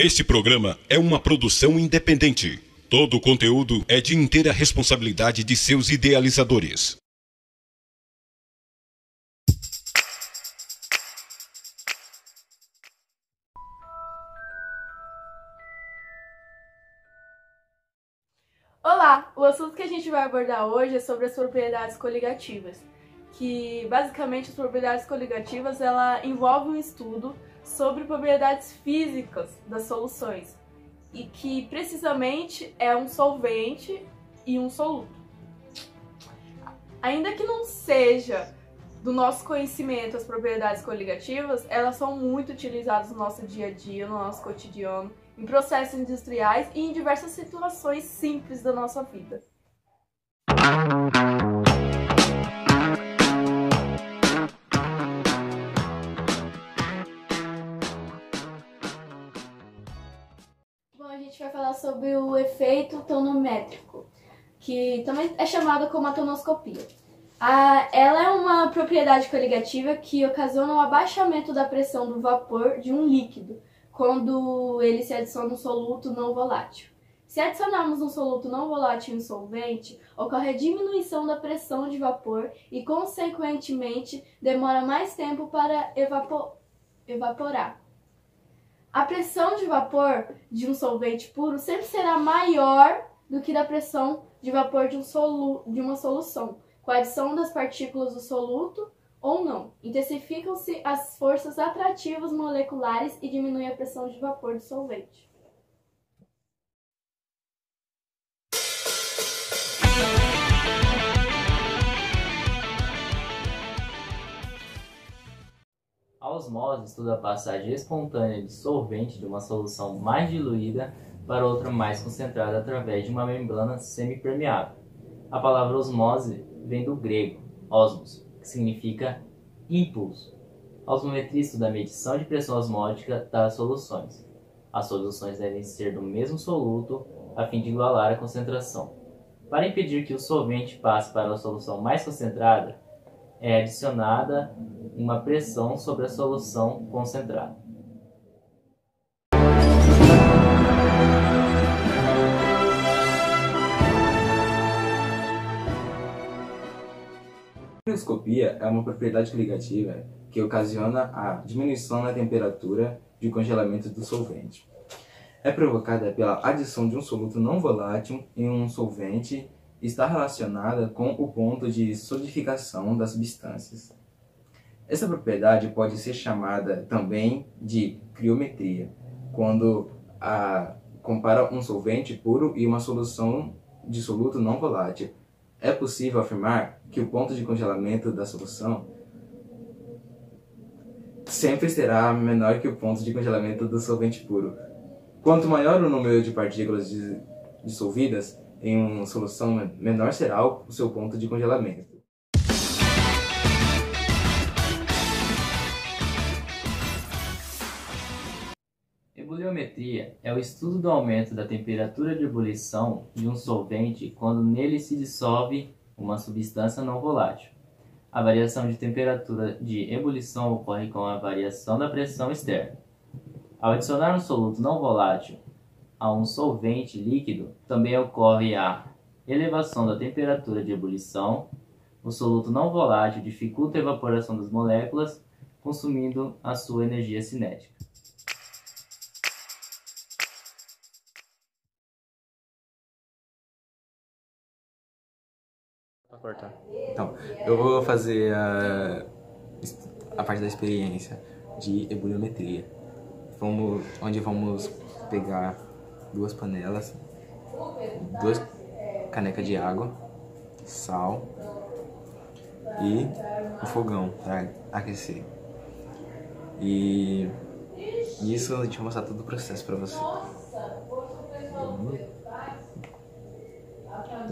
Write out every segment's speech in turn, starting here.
Este programa é uma produção independente. Todo o conteúdo é de inteira responsabilidade de seus idealizadores. Olá! O assunto que a gente vai abordar hoje é sobre as propriedades coligativas, que basicamente as propriedades coligativas ela envolve um estudo sobre propriedades físicas das soluções e que precisamente é um solvente e um soluto. Ainda que não seja do nosso conhecimento as propriedades coligativas, elas são muito utilizadas no nosso dia a dia, no nosso cotidiano, em processos industriais e em diversas situações simples da nossa vida. Bom, a gente vai falar sobre o efeito tonométrico, que também é chamado como a tonoscopia. Ela é uma propriedade coligativa que ocasiona o abaixamento da pressão do vapor de um líquido, quando ele se adiciona um soluto não volátil. Se adicionarmos um soluto não volátil em um solvente, ocorre a diminuição da pressão de vapor e, consequentemente, demora mais tempo para evaporar. A pressão de vapor de um solvente puro sempre será maior do que da pressão de vapor de uma solução, com a adição das partículas do soluto ou não. Intensificam-se as forças atrativas moleculares e diminui a pressão de vapor do solvente. A osmose estuda a passagem espontânea de solvente de uma solução mais diluída para outra mais concentrada através de uma membrana semipermeável. A palavra osmose vem do grego osmos, que significa impulso. A osmometria estuda a medição de pressão osmótica das soluções. As soluções devem ser do mesmo soluto a fim de igualar a concentração. Para impedir que o solvente passe para a solução mais concentrada, é adicionada uma pressão sobre a solução concentrada. A microscopia é uma propriedade coligativa que ocasiona a diminuição na temperatura de congelamento do solvente. É provocada pela adição de um soluto não volátil em um solvente e está relacionada com o ponto de solidificação das substâncias. Essa propriedade pode ser chamada também de criometria, quando compara um solvente puro e uma solução de soluto não volátil. É possível afirmar que o ponto de congelamento da solução sempre será menor que o ponto de congelamento do solvente puro. Quanto maior o número de partículas dissolvidas em uma solução, menor será o seu ponto de congelamento. Ebuliometria é o estudo do aumento da temperatura de ebulição de um solvente quando nele se dissolve uma substância não volátil. A variação de temperatura de ebulição ocorre com a variação da pressão externa. Ao adicionar um soluto não volátil a um solvente líquido, também ocorre a elevação da temperatura de ebulição. O soluto não volátil dificulta a evaporação das moléculas, consumindo a sua energia cinética. Então, eu vou fazer a parte da experiência de ebuliometria, onde vamos pegar duas panelas, 2 canecas de água, sal e um fogão para aquecer. E isso a gente vai mostrar todo o processo para você.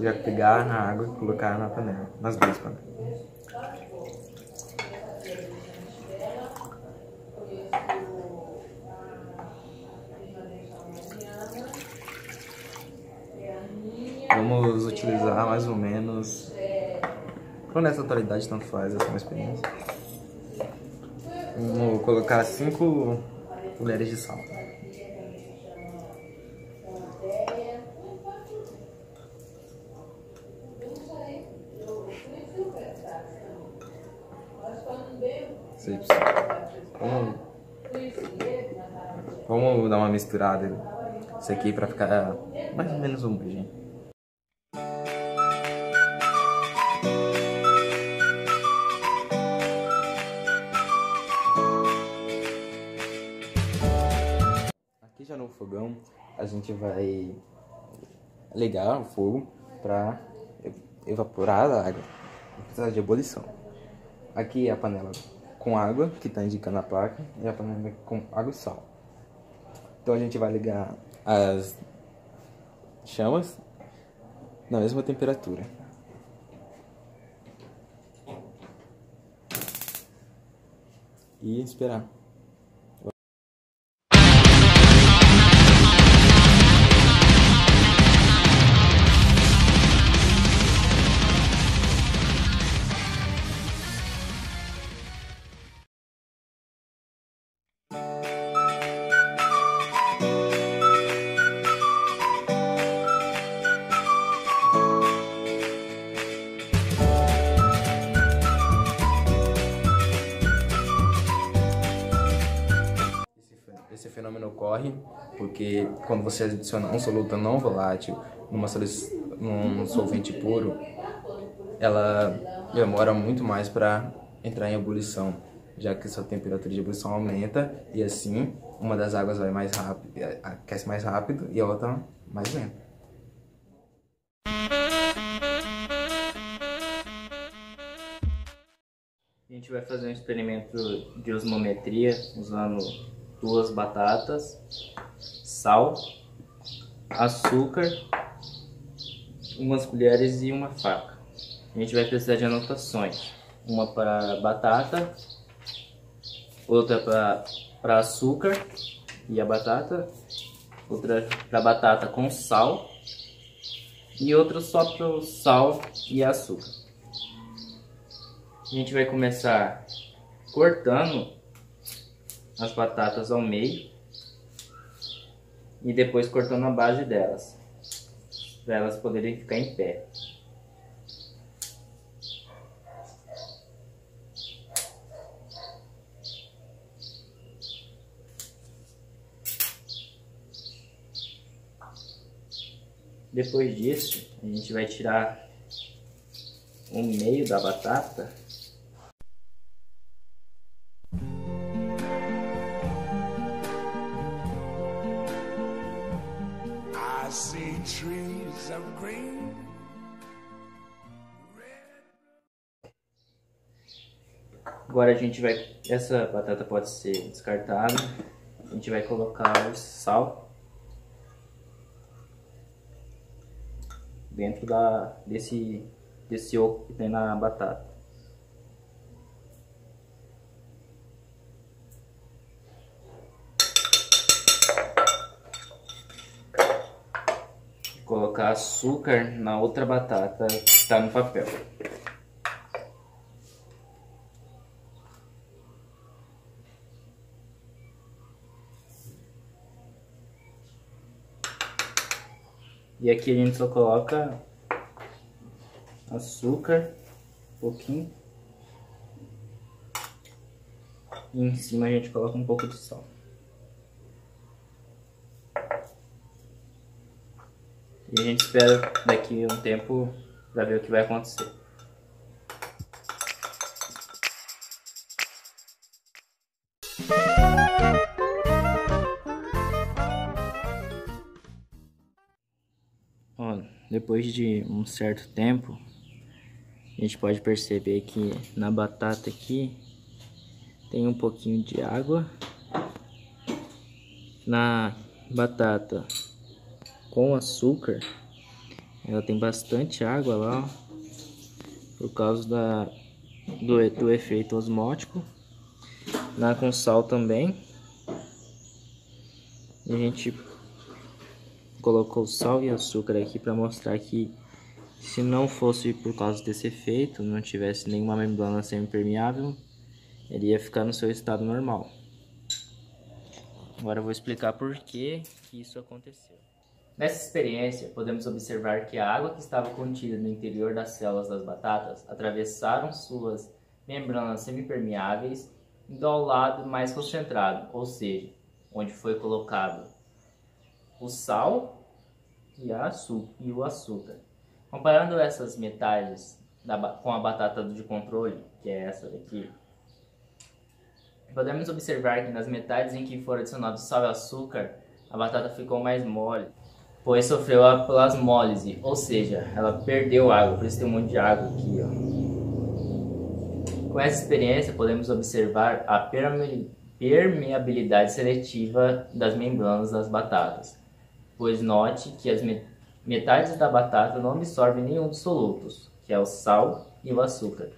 Já pegar na água e colocar na panela, nas duas panelas. Vamos utilizar mais ou menos, quando essa atualidade tanto faz, essa é uma experiência. Vamos colocar 5 colheres de sal. Vamos dar uma misturada isso aqui pra ficar mais ou menos homogêneo. Aqui já no fogão a gente vai ligar o fogo para evaporar a água, precisar de ebulição. Aqui é a panela com água, que está indicando a placa, e a panela com água e sal. Então a gente vai ligar as chamas na mesma temperatura. E esperar. Esse fenômeno ocorre porque quando você adiciona um soluto não volátil num solvente puro, ela demora muito mais para entrar em ebulição, já que sua temperatura de ebulição aumenta e assim uma das águas vai mais rápido, aquece mais rápido e a outra mais lenta. A gente vai fazer um experimento de osmometria usando 2 batatas, sal, açúcar, umas colheres e uma faca. A gente vai precisar de anotações, uma para batata, outra para açúcar e a batata, outra para batata com sal e outra só para o sal e açúcar. A gente vai começar cortando as batatas ao meio e depois cortando a base delas, para elas poderem ficar em pé. Depois disso, a gente vai tirar o meio da batata . I see trees of green. Agora essa batata pode ser descartada. A gente vai colocar o sal dentro desse oco que tem na batata. Colocar açúcar na outra batata que está no papel. E aqui a gente só coloca açúcar, um pouquinho. E em cima a gente coloca um pouco de sal. E a gente espera daqui um tempo para ver o que vai acontecer. Ó, depois de um certo tempo, a gente pode perceber que na batata aqui tem um pouquinho de água. Na batata com açúcar, ela tem bastante água lá, ó, por causa do efeito osmótico. Na com sal também. E a gente colocou sal e açúcar aqui para mostrar que se não fosse por causa desse efeito, não tivesse nenhuma membrana semipermeável, ele ia ficar no seu estado normal. Agora eu vou explicar por que isso aconteceu. Nessa experiência, podemos observar que a água que estava contida no interior das células das batatas atravessaram suas membranas semipermeáveis indo ao lado mais concentrado, ou seja, onde foi colocado o sal e o açúcar. Comparando essas metades com a batata de controle, que é essa daqui, podemos observar que nas metades em que foram adicionados sal e açúcar, a batata ficou mais mole, pois sofreu a plasmólise, ou seja, ela perdeu água, por isso tem um monte de água aqui, ó. Com essa experiência, podemos observar a permeabilidade seletiva das membranas das batatas, pois note que as metades da batata não absorvem nenhum dos solutos, que é o sal e o açúcar.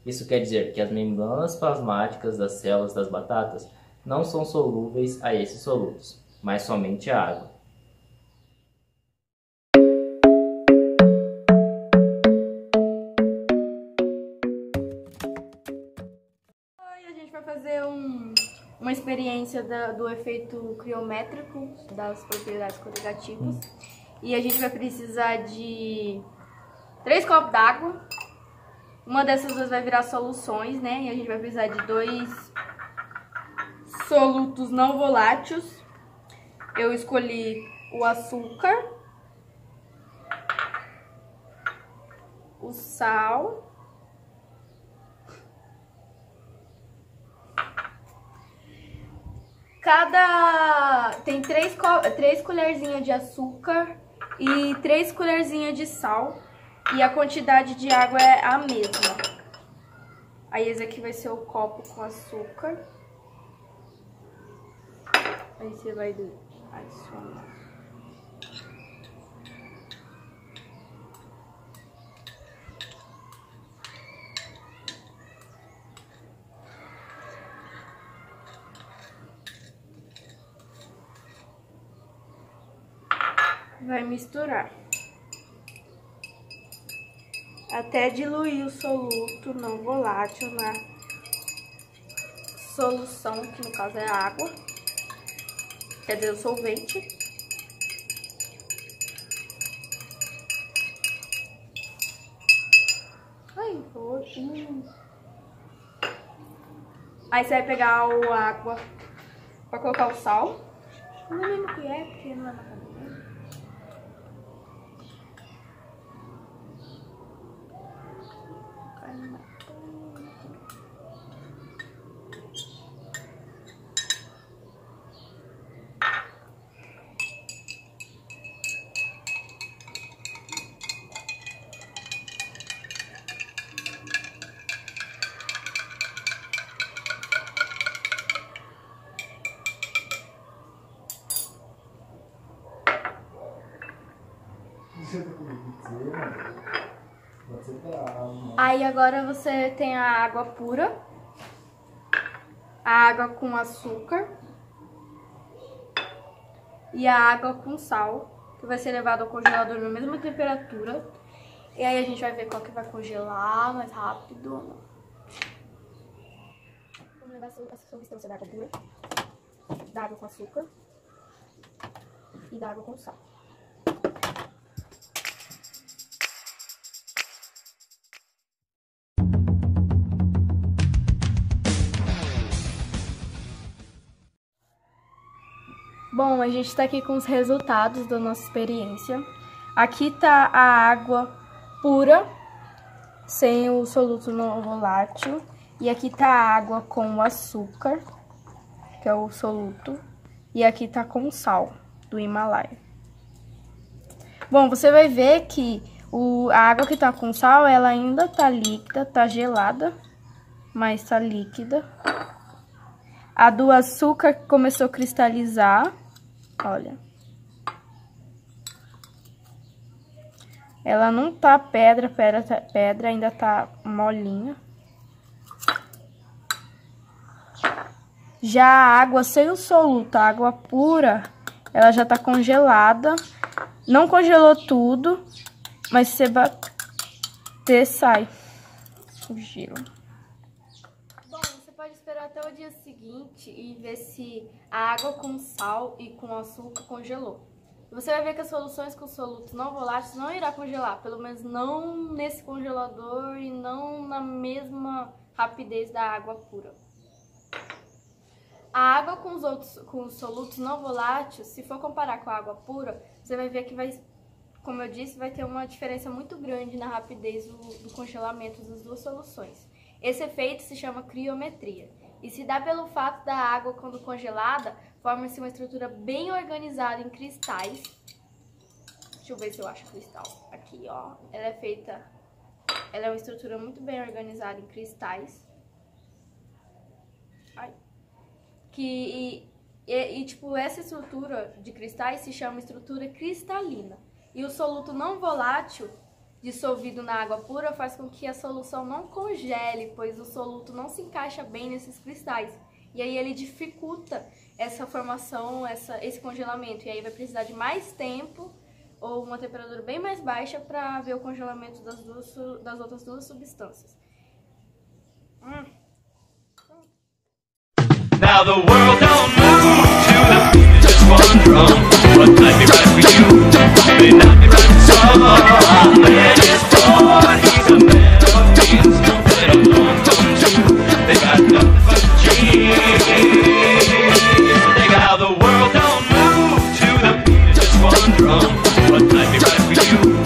Isso quer dizer que as membranas plasmáticas das células das batatas não são solúveis a esses solutos, mas somente a água. A gente vai fazer uma experiência do efeito criométrico das propriedades coligativas. E a gente vai precisar de 3 copos d'água. Uma dessas duas vai virar soluções, né? E a gente vai precisar de 2 solutos não voláteis. Eu escolhi o açúcar, o sal, tem 3 colherzinhas de açúcar e 3 colherzinhas de sal. E a quantidade de água é a mesma. Aí esse aqui vai ser o copo com açúcar. Aí você vai adicionar. Vai misturar até diluir o soluto não volátil na solução, que no caso é a água, quer dizer, o solvente. Ai, Aí você vai pegar a água pra colocar o sal. Não é mesmo que é, porque não é na cabeça. Aí agora você tem a água pura, a água com açúcar e a água com sal, que vai ser levado ao congelador na mesma temperatura. E aí a gente vai ver qual que vai congelar mais rápido. Vamos levar a substância da água pura, da água com açúcar e da água com sal. Bom, a gente tá aqui com os resultados da nossa experiência. Aqui tá a água pura, sem o soluto não volátil. E aqui tá a água com o açúcar, que é o soluto. E aqui tá com o sal, do Himalaia. Bom, você vai ver que a água que tá com sal, ela ainda tá líquida, tá gelada, mas tá líquida. A do açúcar começou a cristalizar. Olha, ela não tá pedra, ainda tá molinha. Já a água sem o soluto, a água pura, ela já tá congelada. Não congelou tudo, mas se você bater, sai o gelo. Pode esperar até o dia seguinte e ver se a água com sal e com açúcar congelou. Você vai ver que as soluções com solutos não voláteis não irá congelar, pelo menos não nesse congelador e não na mesma rapidez da água pura. A água com os solutos não voláteis, se for comparar com a água pura, você vai ver que vai, como eu disse, vai ter uma diferença muito grande na rapidez do congelamento das duas soluções. Esse efeito se chama criometria e se dá pelo fato da água, quando congelada, forma-se uma estrutura bem organizada em cristais. Deixa eu ver se eu acho cristal. Aqui, ó, ela é uma estrutura muito bem organizada em cristais. Ai. Tipo, essa estrutura de cristais se chama estrutura cristalina. E o soluto não volátil dissolvido na água pura faz com que a solução não congele, pois o soluto não se encaixa bem nesses cristais. E aí ele dificulta essa formação, esse congelamento. E aí vai precisar de mais tempo ou uma temperatura bem mais baixa para ver o congelamento das outras duas substâncias. Now the world don't move to the beat of just one drum. What might be right for you may not be right for some. Man is born, he's a man of means. They don't long come true. They got nothing but dreams. They got the world don't move to the beat of just one drum. What might be right for you